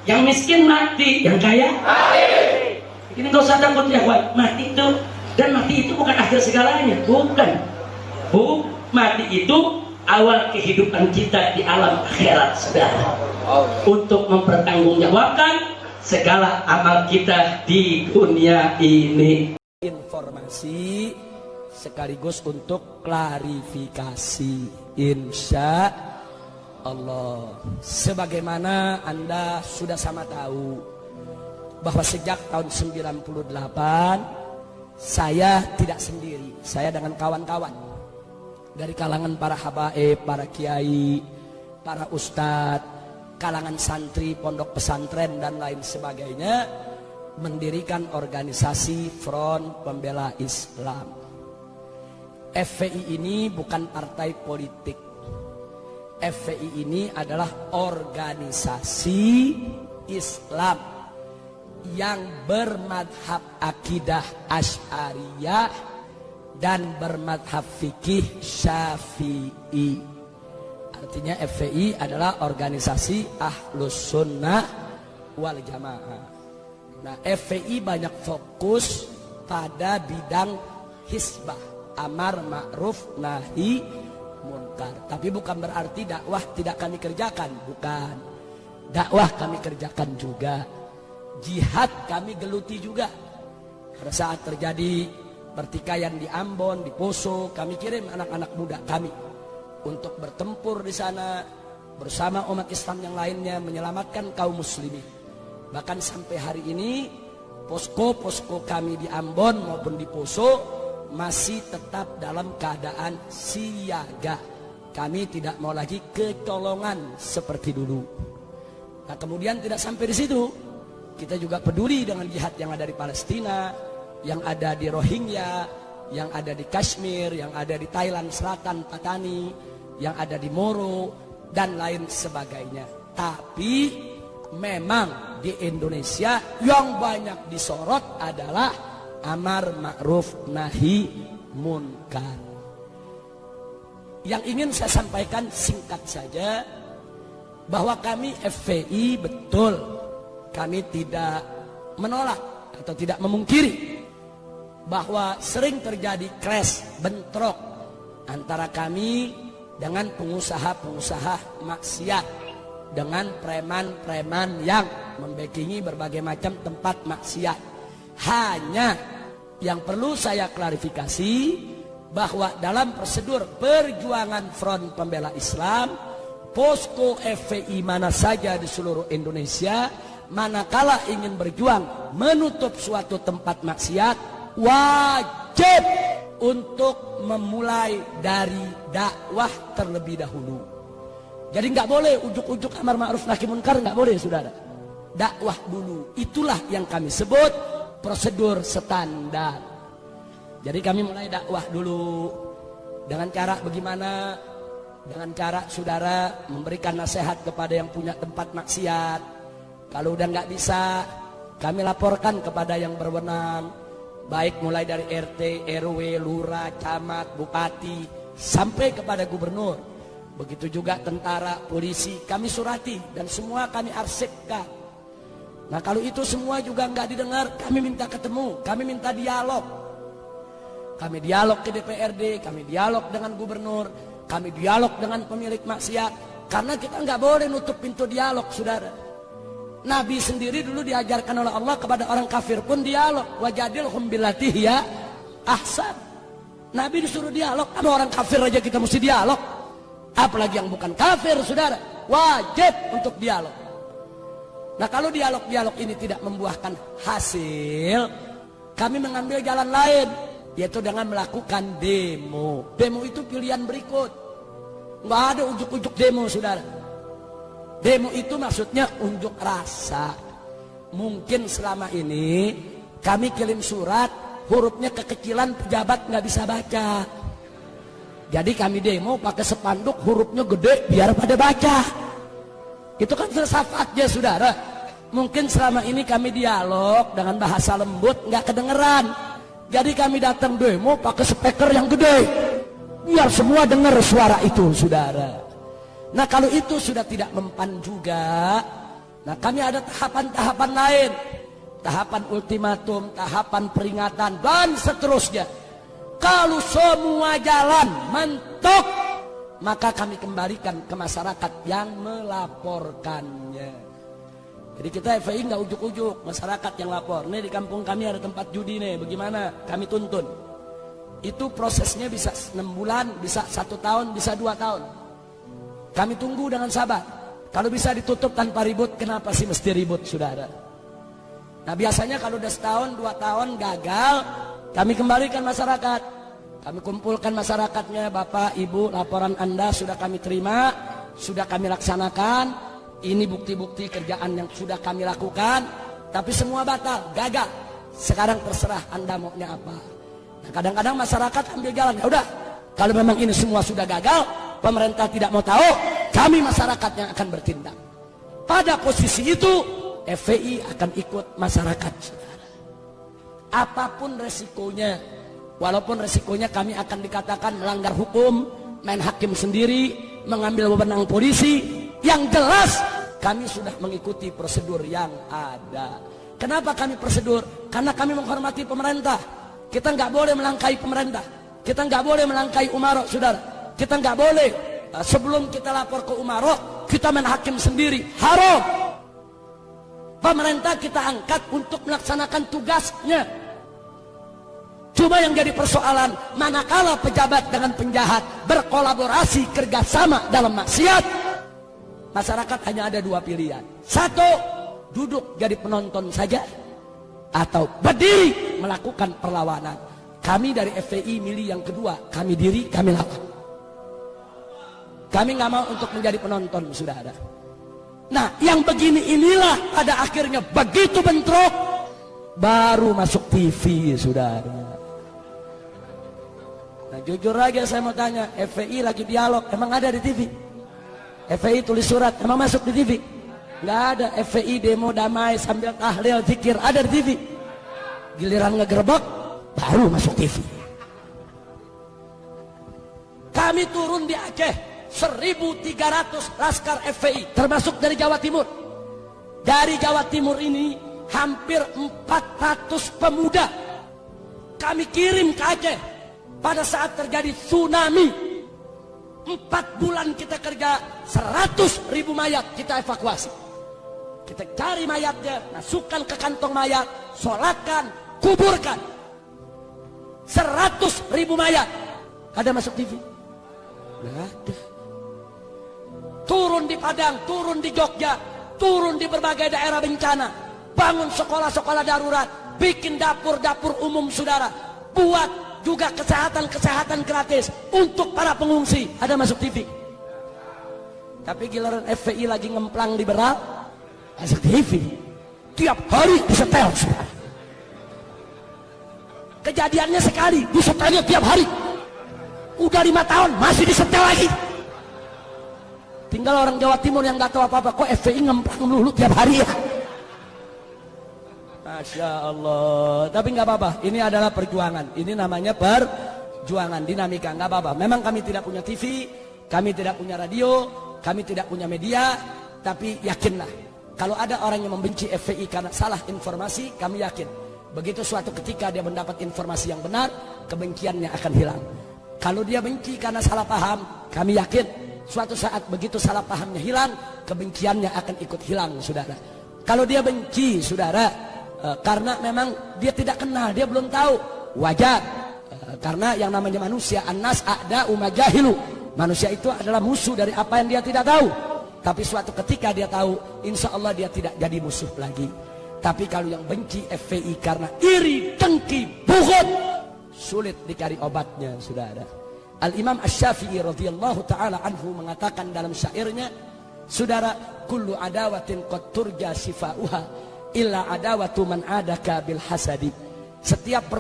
Yang miskin mati, yang kaya mati. Ini nggak usah takut ya, Wak. Mati itu, dan mati itu bukan akhir segalanya, bukan. Mati itu awal kehidupan kita di alam akhirat, saudara. Untuk mempertanggungjawabkan segala amal kita di dunia ini. Informasi sekaligus untuk klarifikasi, insya Allah. Sebagaimana Anda sudah sama tahu bahwa sejak tahun 98 saya tidak sendiri, saya dengan kawan-kawan dari kalangan para habaib, para kiai, para ustadz, kalangan santri, pondok pesantren dan lain sebagainya, mendirikan organisasi Front Pembela Islam. FPI ini bukan partai politik. FPI ini adalah organisasi Islam yang bermadhab akidah Asy'ariyah dan bermadhab fikih Syafi'i. Artinya FPI adalah organisasi Ahlus Sunnah wal Jamaah. Nah, FPI banyak fokus pada bidang hisbah, amar ma'ruf nahi munkar. Tapi bukan berarti dakwah tidak kami kerjakan, bukan. Dakwah kami kerjakan juga. Jihad kami geluti juga. Pada saat terjadi pertikaian di Ambon, di Poso, kami kirim anak-anak muda kami untuk bertempur di sana bersama umat Islam yang lainnya menyelamatkan kaum muslimin. Bahkan sampai hari ini posko-posko kami di Ambon maupun di Poso masih tetap dalam keadaan siaga. Kami tidak mau lagi kecolongan seperti dulu. Nah, kemudian tidak sampai di situ, kita juga peduli dengan jihad yang ada di Palestina, yang ada di Rohingya, yang ada di Kashmir, yang ada di Thailand Selatan, Patani, yang ada di Moro dan lain sebagainya. Tapi memang di Indonesia yang banyak disorot adalah amar ma'ruf nahi munkar. Yang ingin saya sampaikan singkat saja, bahwa kami FPI betul, kami tidak menolak atau tidak memungkiri bahwa sering terjadi clash, bentrok antara kami dengan pengusaha-pengusaha maksiat, dengan preman-preman yang membackingi berbagai macam tempat maksiat. Hanya yang perlu saya klarifikasi bahwa dalam prosedur perjuangan Front Pembela Islam, posko FPI mana saja di seluruh Indonesia, manakala ingin berjuang menutup suatu tempat maksiat, wajib untuk memulai dari dakwah terlebih dahulu. Jadi nggak boleh ujuk-ujuk amar ma'ruf nahi munkar, nggak boleh, saudara. Dakwah dulu, itulah yang kami sebut prosedur standar. Jadi kami mulai dakwah dulu dengan cara bagaimana? Dengan cara saudara memberikan nasihat kepada yang punya tempat maksiat. Kalau udah nggak bisa, kami laporkan kepada yang berwenang, baik mulai dari RT, RW, lurah, camat, bupati, sampai kepada gubernur. Begitu juga tentara, polisi, kami surati dan semua kami arsipkan. Nah, kalau itu semua juga nggak didengar, kami minta ketemu, kami minta dialog. Kami dialog ke DPRD, kami dialog dengan gubernur, kami dialog dengan pemilik maksiat. Karena kita nggak boleh nutup pintu dialog, saudara. Nabi sendiri dulu diajarkan oleh Allah kepada orang kafir pun dialog. Wajadilhum billati hiya ahsan. Nabi disuruh dialog, ada orang kafir aja kita mesti dialog. Apalagi yang bukan kafir, saudara. Wajib untuk dialog. Nah, kalau dialog-dialog ini tidak membuahkan hasil, kami mengambil jalan lain, yaitu dengan melakukan demo. Demo itu pilihan berikut. Nggak ada ujuk-ujuk demo, saudara. Demo itu maksudnya unjuk rasa. Mungkin selama ini kami kirim surat, hurufnya kekecilan, pejabat nggak bisa baca. Jadi kami demo pakai spanduk, hurufnya gede biar pada baca. Itu kan filsafatnya, saudara. Mungkin selama ini kami dialog dengan bahasa lembut, nggak kedengeran. Jadi kami datang demo pakai speaker yang gede, biar semua dengar suara itu, saudara. Nah, kalau itu sudah tidak mempan juga, Nah, kami ada tahapan-tahapan lain. Tahapan ultimatum, tahapan peringatan, dan seterusnya. Kalau semua jalan mentok, maka kami kembalikan ke masyarakat yang melaporkannya. Jadi kita FPI nggak ujuk-ujuk, masyarakat yang lapor. Nih di kampung kami ada tempat judi nih, bagaimana? Kami tuntun. Itu prosesnya bisa 6 bulan, bisa 1 tahun, bisa 2 tahun. Kami tunggu dengan sabar. Kalau bisa ditutup tanpa ribut, kenapa sih mesti ribut, saudara? Nah, biasanya kalau udah 1 tahun, 2 tahun gagal, kami kembalikan masyarakat. Kami kumpulkan masyarakatnya, Bapak, Ibu, laporan Anda sudah kami terima, sudah kami laksanakan. Ini bukti-bukti kerjaan yang sudah kami lakukan, tapi semua batal, gagal. Sekarang terserah Anda maunya apa. Nah, kadang-kadang masyarakat ambil jalan, ya udah, kalau memang ini semua sudah gagal, pemerintah tidak mau tahu, kami masyarakat yang akan bertindak. Pada posisi itu, FPI akan ikut masyarakat, saudara. Apapun resikonya, walaupun resikonya kami akan dikatakan melanggar hukum, main hakim sendiri, mengambil wewenang polisi, yang jelas kami sudah mengikuti prosedur yang ada. Kenapa kami prosedur? Karena kami menghormati pemerintah. Kita nggak boleh melangkahi pemerintah. Kita nggak boleh melangkahi umarok, saudara. Kita nggak boleh sebelum kita lapor ke umarok, kita main hakim sendiri. Haram. Pemerintah kita angkat untuk melaksanakan tugasnya. Cuma yang jadi persoalan, manakala pejabat dengan penjahat berkolaborasi kerjasama dalam maksiat, masyarakat hanya ada 2 pilihan. 1, duduk jadi penonton saja, atau berdiri melakukan perlawanan. Kami dari FPI milih yang kedua, kami diri, kami lawan. Kami nggak mau untuk menjadi penonton, saudara. Nah, yang begini inilah pada akhirnya begitu bentrok, baru masuk TV, saudara. Nah, jujur aja saya mau tanya, FPI lagi dialog, emang ada di TV? FPI tulis surat, emang masuk di TV? Nggak ada. FPI demo damai sambil tahlil zikir, ada di TV? Giliran ngegerebek, baru masuk TV. Kami turun di Aceh, 1.300 laskar FPI, termasuk dari Jawa Timur. Dari Jawa Timur ini, hampir 400 pemuda kami kirim ke Aceh. Pada saat terjadi tsunami, 4 bulan kita kerja, 100.000 mayat kita evakuasi. Kita cari mayatnya, masukkan ke kantong mayat, sholatkan, kuburkan. 100.000 mayat. Ada masuk TV? Nggak ada. Turun di Padang, turun di Jogja, turun di berbagai daerah bencana, bangun sekolah-sekolah darurat, bikin dapur-dapur umum, saudara, buat juga kesehatan gratis untuk para pengungsi. Ada masuk TV? Tapi giliran FPI lagi ngemplang liberal, masuk TV. Tiap hari disetel, saudara. Kejadiannya sekali, disetelnya tiap hari. Udah 5 tahun masih disetel lagi. Tinggal orang Jawa Timur yang nggak tahu apa-apa, kok FPI ngemplang dulu tiap hari ya. Masya Allah. Tapi nggak apa-apa, ini adalah perjuangan. Ini namanya perjuangan, dinamika, nggak apa-apa. Memang kami tidak punya TV, kami tidak punya radio, kami tidak punya media, tapi yakinlah, kalau ada orang yang membenci FPI karena salah informasi, kami yakin begitu suatu ketika dia mendapat informasi yang benar, kebenciannya akan hilang. Kalau dia benci karena salah paham, kami yakin suatu saat begitu salah pahamnya hilang, kebenciannya akan ikut hilang, saudara. Kalau dia benci, saudara, karena memang dia tidak kenal, dia belum tahu, wajar. Karena yang namanya manusia, annas a'da'u majahilu. Manusia itu adalah musuh dari apa yang dia tidak tahu. Tapi suatu ketika dia tahu, insya Allah dia tidak jadi musuh lagi. Tapi kalau yang benci FPI karena iri, dengki, bughut, sulit dicari obatnya, saudara. Al-Imam Asy-Syafi'i radhiyallahu ta'ala anhu mengatakan dalam syairnya, saudara, kullu adawatin qad turja shifa'uha illa adawatu man adaka bil hasadi. Setiap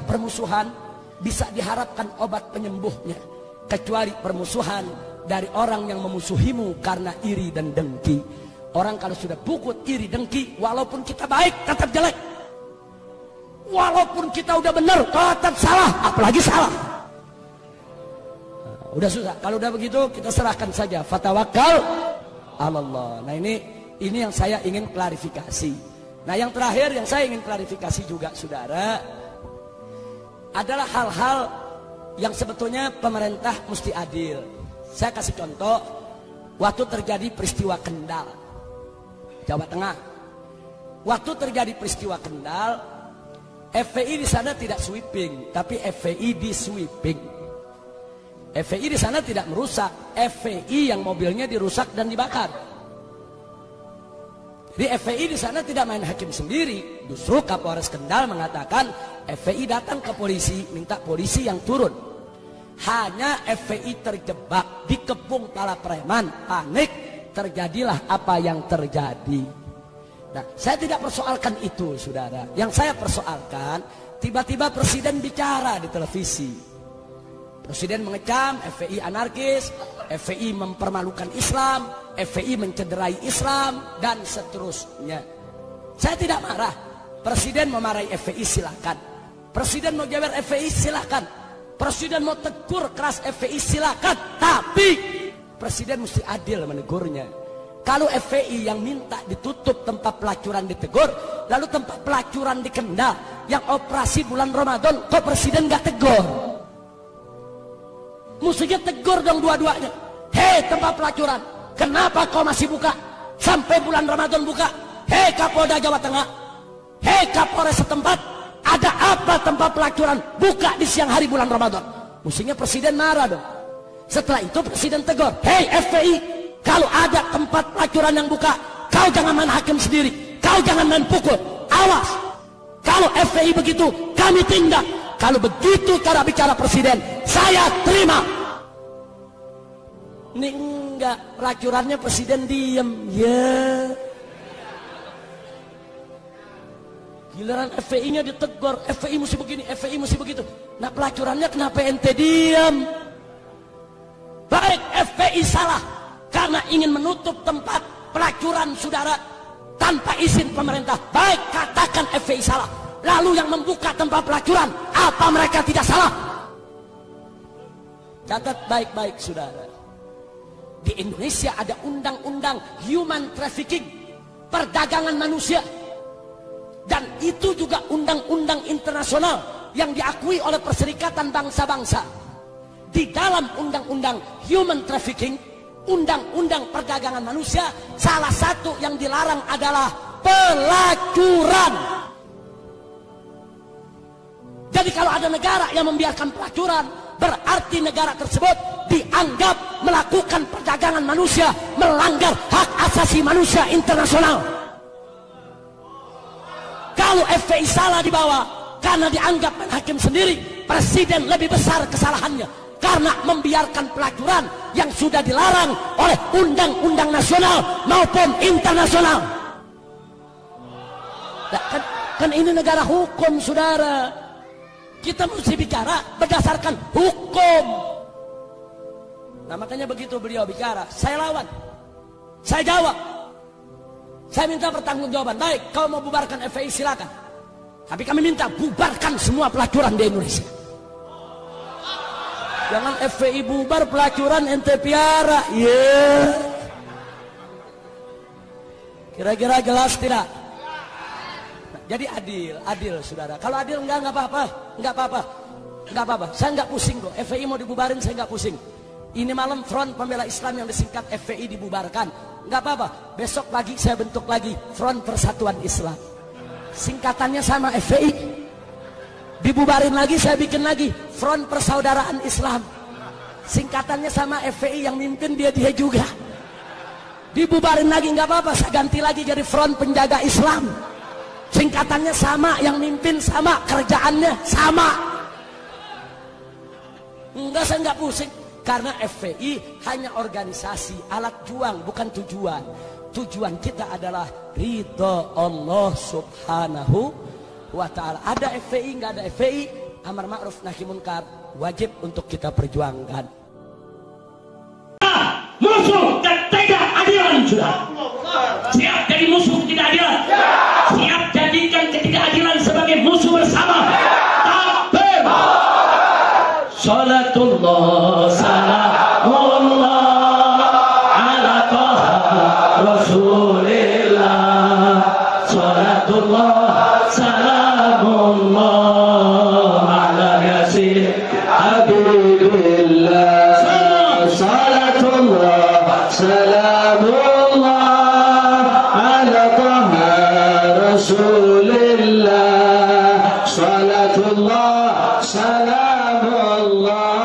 permusuhan bisa diharapkan obat penyembuhnya, kecuali permusuhan dari orang yang memusuhimu karena iri dan dengki. Orang kalau sudah bughut, iri, dengki, walaupun kita baik tetap jelek, walaupun kita udah benar tetap salah, apalagi salah. Udah susah. Kalau udah begitu kita serahkan saja, fatawakkal Allah. Nah ini yang saya ingin klarifikasi. Nah yang terakhir yang saya ingin klarifikasi juga saudara, adalah hal-hal yang sebetulnya pemerintah mesti adil. Saya kasih contoh, waktu terjadi peristiwa Kendal, Jawa Tengah. Waktu terjadi peristiwa Kendal, FPI di sana tidak sweeping, tapi FPI di sweeping. FPI di sana tidak merusak, FPI yang mobilnya dirusak dan dibakar. Di FPI di sana tidak main hakim sendiri, justru Kapolres Kendal mengatakan FPI datang ke polisi, minta polisi yang turun. Hanya FPI terjebak, dikepung para preman, panik, terjadilah apa yang terjadi. Nah, saya tidak persoalkan itu, saudara. Yang saya persoalkan, tiba-tiba presiden bicara di televisi. Presiden mengecam FPI anarkis, FPI mempermalukan Islam, FPI mencederai Islam, dan seterusnya. Saya tidak marah. Presiden memarahi FPI silakan. Presiden mau jabar FPI silakan. Presiden mau tegur keras FPI silakan. Tapi presiden mesti adil menegurnya. Kalau FPI yang minta ditutup tempat pelacuran ditegur, lalu tempat pelacuran di Kendal yang operasi bulan Ramadan, kok presiden gak tegur? Mestinya tegur dong dua-duanya. Hei tempat pelacuran, kenapa kau masih buka? Sampai bulan Ramadan buka. Hei Kapolda Jawa Tengah, hei Kapolres setempat, ada apa tempat pelacuran buka di siang hari bulan Ramadan? Mestinya presiden marah dong. Setelah itu presiden tegur, hei FPI, kalau ada tempat pelacuran yang buka, kau jangan main hakim sendiri, kau jangan main pukul, awas. Kalau FPI begitu, kami tindak. Kalau begitu cara bicara presiden, saya terima. Ini enggak, pelacurannya presiden diem, ya. Giliran FPI-nya ditegur, FPI mesti begini, FPI mesti begitu. Nah pelacurannya kenapa ente diem? Baik FPI salah karena ingin menutup tempat pelacuran saudara tanpa izin pemerintah. Baik, katakan FPI salah. Lalu yang membuka tempat pelacuran, apa mereka tidak salah? Catat baik-baik saudara. Di Indonesia ada undang-undang human trafficking, perdagangan manusia. Dan itu juga undang-undang internasional yang diakui oleh Perserikatan Bangsa-Bangsa. Di dalam undang-undang human trafficking, undang-undang perdagangan manusia, salah satu yang dilarang adalah pelacuran. Jadi kalau ada negara yang membiarkan pelacuran, berarti negara tersebut dianggap melakukan perdagangan manusia, melanggar hak asasi manusia internasional. Kalau FPI salah di bawah karena dianggap main hakim sendiri, presiden lebih besar kesalahannya karena membiarkan pelacuran yang sudah dilarang oleh undang-undang nasional maupun internasional. Nah, kan ini negara hukum saudara. Kita mesti bicara berdasarkan hukum. Nah makanya begitu beliau bicara, saya lawan, saya jawab, saya minta pertanggungjawaban. Baik, kau mau bubarkan FPI silakan, tapi kami minta bubarkan semua pelacuran di Indonesia. Jangan FPI bubar, pelacuran ente piara. Yeah. Kira-kira jelas tidak? Jadi adil saudara. Kalau adil enggak apa-apa, enggak apa-apa. Saya enggak pusing kok. FPI mau dibubarin saya enggak pusing. Ini malam Front Pembela Islam yang disingkat FPI dibubarkan, enggak apa-apa. Besok pagi saya bentuk lagi Front Persatuan Islam. Singkatannya sama FPI. Dibubarin lagi saya bikin lagi Front Persaudaraan Islam. Singkatannya sama FPI, yang mimpin dia juga. Dibubarin lagi enggak apa-apa, saya ganti lagi jadi Front Penjaga Islam. Singkatannya sama, yang mimpin sama, kerjaannya sama. Enggak, saya enggak pusing. Karena FPI hanya organisasi, alat juang, bukan tujuan. Tujuan kita adalah ridho Allah subhanahu wa ta'ala. Ada FPI, enggak ada FPI, amar ma'ruf nahi munkar wajib untuk kita perjuangkan. Musuh ketidakadilan sudah. Siap jadi musuh ketidakadilan. Siap jadikan ketidakadilan sebagai musuh bersama. Takbir. Salatullah salamullah ala Taha salamullah